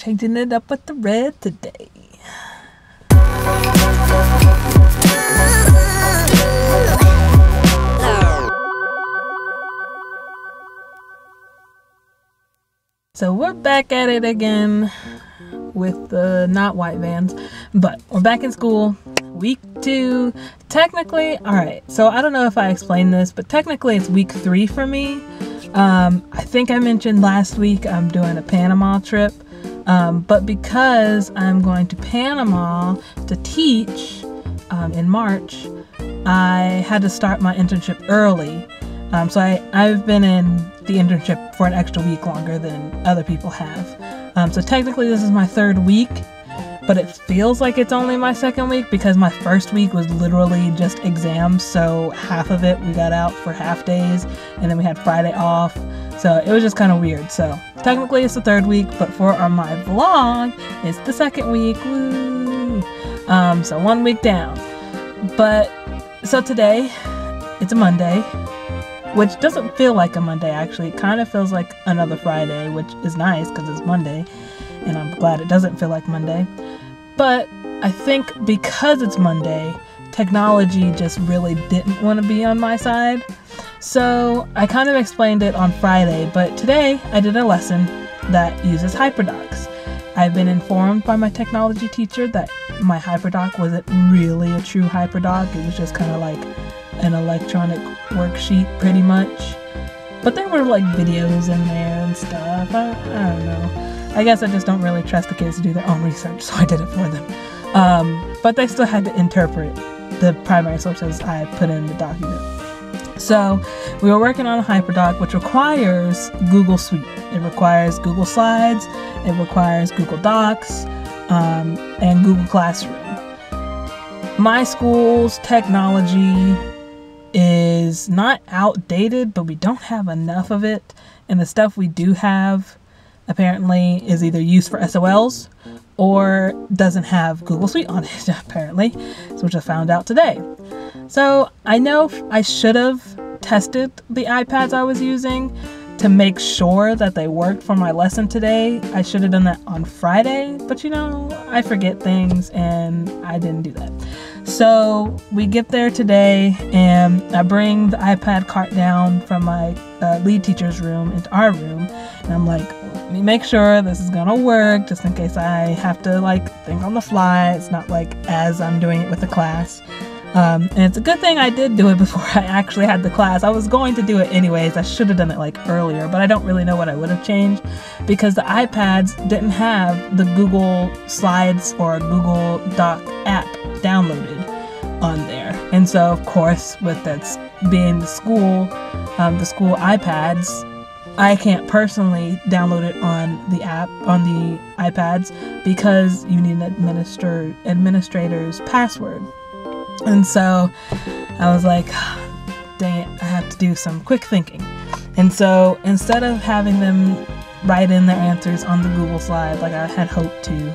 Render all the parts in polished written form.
changing it up with the red today. So we're back at it again with the not white vans, but we're back in school, week 2. Technically, alright, so I don't know if I explained this, but technically it's week 3 for me. I think I mentioned last week I'm doing a Panama trip, but because I'm going to Panama to teach in March, I had to start my internship early. So I've been in the internship for an extra week longer than other people have. So technically this is my 3rd week, but it feels like it's only my 2nd week because my 1st week was literally just exams. So half of it we got out for half days and then we had Friday off. So it was just kind of weird. So technically it's the 3rd week, but for my vlog, it's the 2nd week. Woo! So 1 week down. But so today it's a Monday, which doesn't feel like a Monday actually. It kind of feels like another Friday, which is nice because it's Monday, and I'm glad it doesn't feel like Monday. But I think because it's Monday, technology just really didn't want to be on my side. So I kind of explained it on Friday, but today I did a lesson that uses hyperdocs. I've been informed by my technology teacher that my hyperdoc wasn't really a true hyperdoc. It was just kind of like an electronic worksheet pretty much, but there were like videos in there and stuff. I don't know, I guess I just don't really trust the kids to do their own research, so I did it for them. But they still had to interpret the primary sources I put in the document. So we were working on a hyperdoc which requires Google Suite. It requires Google Slides, it requires Google Docs, and Google Classroom. My school's technology is not outdated, but we don't have enough of it, and the stuff we do have apparently is either used for SOLs or doesn't have Google Suite on it apparently, which I found out today. So I know I should have tested the iPads I was using to make sure that they worked for my lesson today. I should have done that on Friday, but you know, I forget things and I didn't do that. So we get there today and I bring the iPad cart down from my lead teacher's room into our room, and I'm like, let me make sure this is gonna work just in case I have to like think on the fly. It's not like as I'm doing it with the class. And it's a good thing I did do it before I actually had the class. I was going to do it anyways. I should have done it like earlier, but I don't really know what I would have changed because the iPads didn't have the Google Slides or Google Doc app downloaded on there. And so of course with that being the school iPads, I can't personally download it on the app, on the iPads, because you need an administrator's password. And so I was like, dang it, I have to do some quick thinking. And so instead of having them write in their answers on the Google slide like I had hoped to,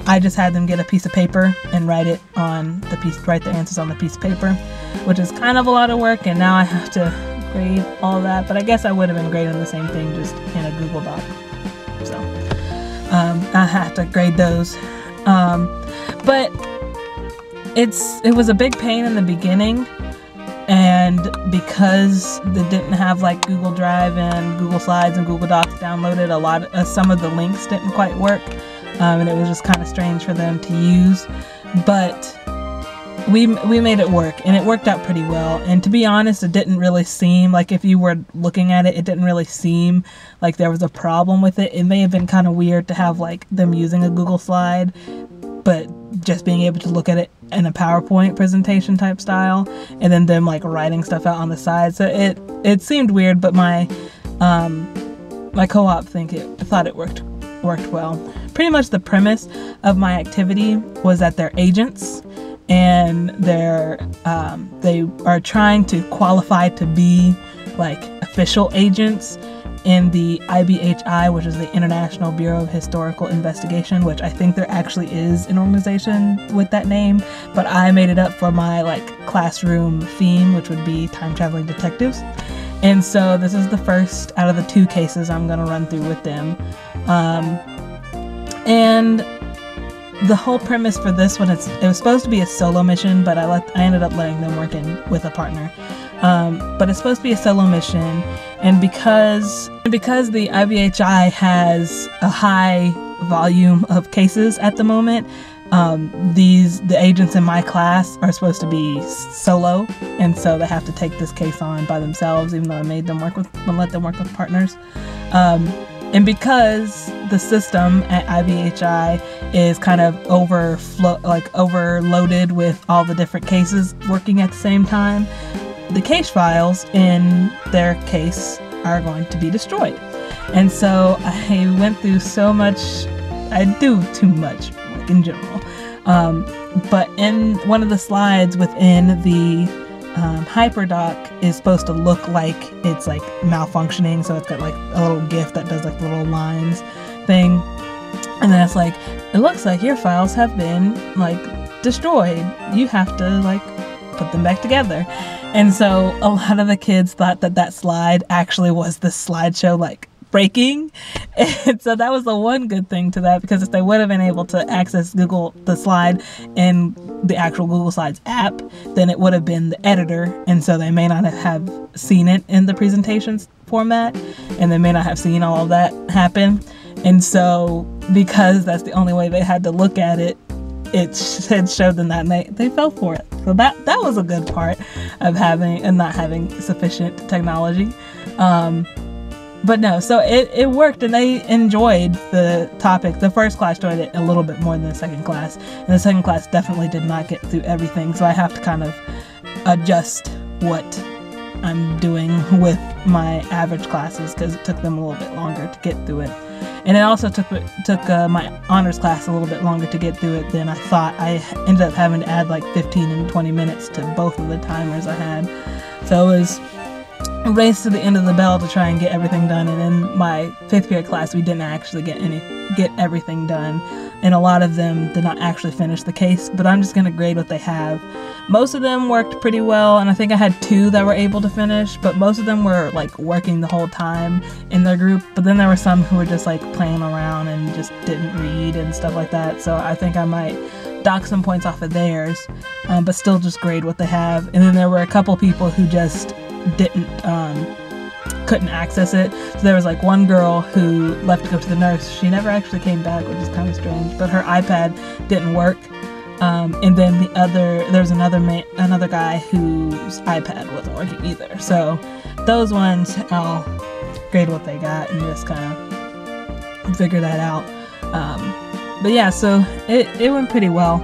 I just had them get a piece of paper and write the answers on the piece of paper, which is kind of a lot of work, and now I have to grade all that. But I guess I would have been grading the same thing just in a Google Doc. So I have to grade those. But it was a big pain in the beginning, and because they didn't have like Google Drive and Google Slides and Google Docs downloaded, some of the links didn't quite work, and it was just kind of strange for them to use. But we made it work, and it worked out pretty well. And to be honest, it didn't really seem like, if you were looking at it, it didn't really seem like there was a problem with it. It may have been kind of weird to have like them using a Google slide, but just being able to look at it in a PowerPoint presentation type style, and then them like writing stuff out on the side. So it seemed weird, but my co-op thought it worked well. Pretty much the premise of my activity was that they're agents, and they are trying to qualify to be like official agents in the IBHI, which is the International Bureau of Historical Investigation, which I think there actually is an organization with that name, but I made it up for my like classroom theme, which would be time traveling detectives. And so this is the first out of the 2 cases I'm going to run through with them. And the whole premise for this one, it was supposed to be a solo mission, but I ended up letting them work in with a partner. But it's supposed to be a solo mission, and because the IVHI has a high volume of cases at the moment, the agents in my class are supposed to be solo, and so they have to take this case on by themselves, even though I let them work with partners. And because the system at IVHI is kind of overloaded with all the different cases working at the same time, the case files in their case are going to be destroyed. And so I went through so much. I do too much, like in general. But in one of the slides within the HyperDoc is supposed to look like it's like malfunctioning, so it's got like a little GIF that does like the little lines thing, and then it's like, it looks like your files have been like destroyed. You have to like put them back together. And so a lot of the kids thought that slide actually was the slideshow like breaking, and so that was the one good thing to that, because if they would have been able to access the slide in the actual Google Slides app, then it would have been the editor, and so they may not have seen it in the presentations format, and they may not have seen all of that happen. And so because that's the only way they had to look at it, it showed them that, and they fell for it. So that was a good part of having and not having sufficient technology. But no, so it worked, and they enjoyed the topic. The first class enjoyed it a little bit more than the second class, and the second class definitely did not get through everything, so I have to kind of adjust what I'm doing with my average classes, because it took them a little bit longer to get through it. And it also took my honors class a little bit longer to get through it than I thought. I ended up having to add like 15 and 20 minutes to both of the timers I had. So it was a race to the end of the bell to try and get everything done. And in my 5th period class, we didn't actually get everything done. And a lot of them did not actually finish the case, but I'm just going to grade what they have. Most of them worked pretty well, and I think I had 2 that were able to finish, but most of them were like working the whole time in their group. But then there were some who were just like playing around and just didn't read and stuff like that. So I think I might dock some points off of theirs, but still just grade what they have. And then there were a couple people who just couldn't access it. So there was like one girl who left to go to the nurse. She never actually came back, which is kind of strange, but her iPad didn't work. And then there was another guy whose iPad wasn't working either. So those ones, I'll grade what they got and just kind of figure that out. But yeah, so it went pretty well.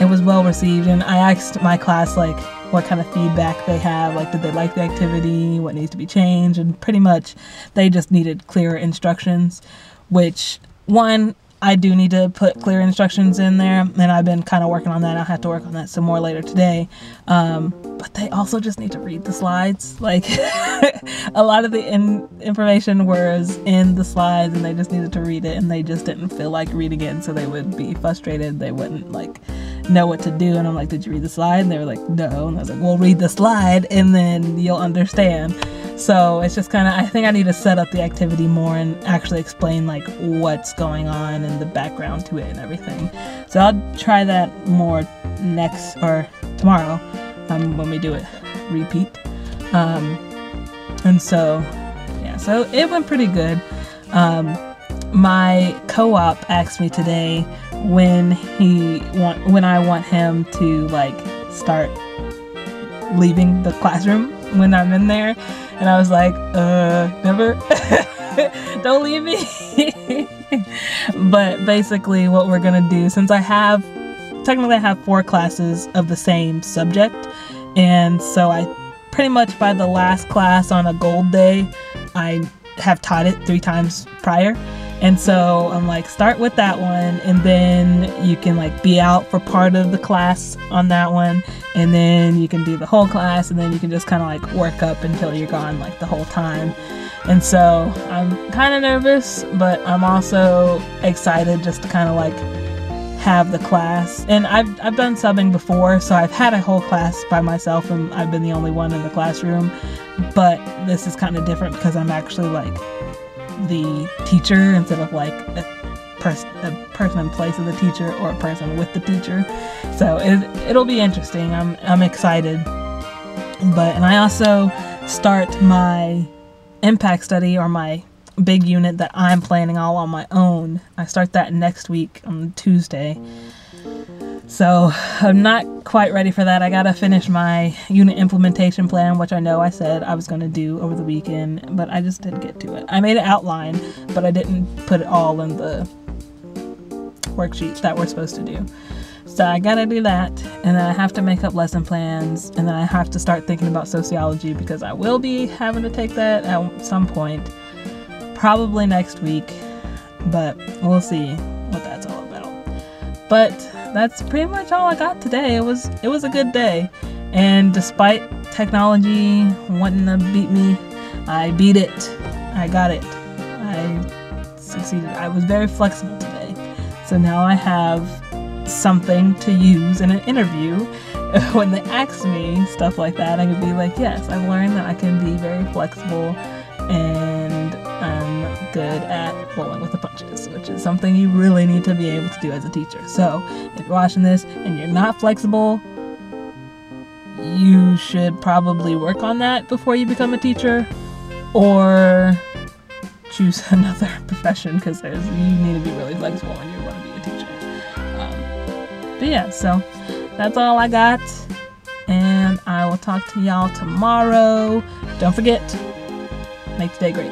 It was well received, and I asked my class like what kind of feedback they have, like did they like the activity, what needs to be changed, and pretty much they just needed clearer instructions, which I do need to put clear instructions in there, and I've been kind of working on that. I'll have to work on that some more later today. But they also just need to read the slides. Like a lot of the information was in the slides, and they just needed to read it, and they just didn't feel like reading it, and so they would be frustrated. They wouldn't like know what to do, and I'm like, did you read the slide? And they were like, no. And I was like, well, read the slide and then you'll understand. So it's just kind of, I think I need to set up the activity more and actually explain like what's going on and the background to it and everything. So I'll try that more tomorrow when we do it repeat. And so yeah, so it went pretty good. My co-op asked me today when I want him to like start leaving the classroom when I'm in there. And I was like, never. Don't leave me. But basically what we're going to do, since I have 4 classes of the same subject, and so I pretty much by the last class on a gold day, I have taught it 3 times prior. And so I'm like, start with that one, and then you can like be out for part of the class on that one, and then you can do the whole class, and then you can just kind of like work up until you're gone like the whole time. And so I'm kind of nervous, but I'm also excited just to kind of like have the class. And I've done subbing before, so I've had a whole class by myself, and I've been the only one in the classroom. But this is kind of different because I'm actually like the teacher instead of like a person in place of the teacher or a person with the teacher. So it'll be interesting. I'm excited. And I also start my impact study, or my big unit that I'm planning all on my own. I start that next week on Tuesday. So I'm not quite ready for that. I gotta finish my unit implementation plan, which I know I said I was gonna do over the weekend, but I just didn't get to it. I made an outline, but I didn't put it all in the worksheets that we're supposed to do. So I gotta do that, and then I have to make up lesson plans, and then I have to start thinking about sociology, because I will be having to take that at some point, probably next week, but we'll see what that's all about. But that's pretty much all I got today. It was a good day, and despite technology wanting to beat me, I beat it. I got it. I succeeded. I was very flexible today, so now I have something to use in an interview. When they ask me stuff like that, I can be like, yes, I've learned that I can be very flexible, and I'm good at rolling with the punches, which is something you really need to be able to do as a teacher. So if you're watching this and you're not flexible, you should probably work on that before you become a teacher, or choose another profession, because you need to be really flexible when you want to be a teacher. But yeah, so that's all I got, and I will talk to y'all tomorrow. Don't forget, make today great.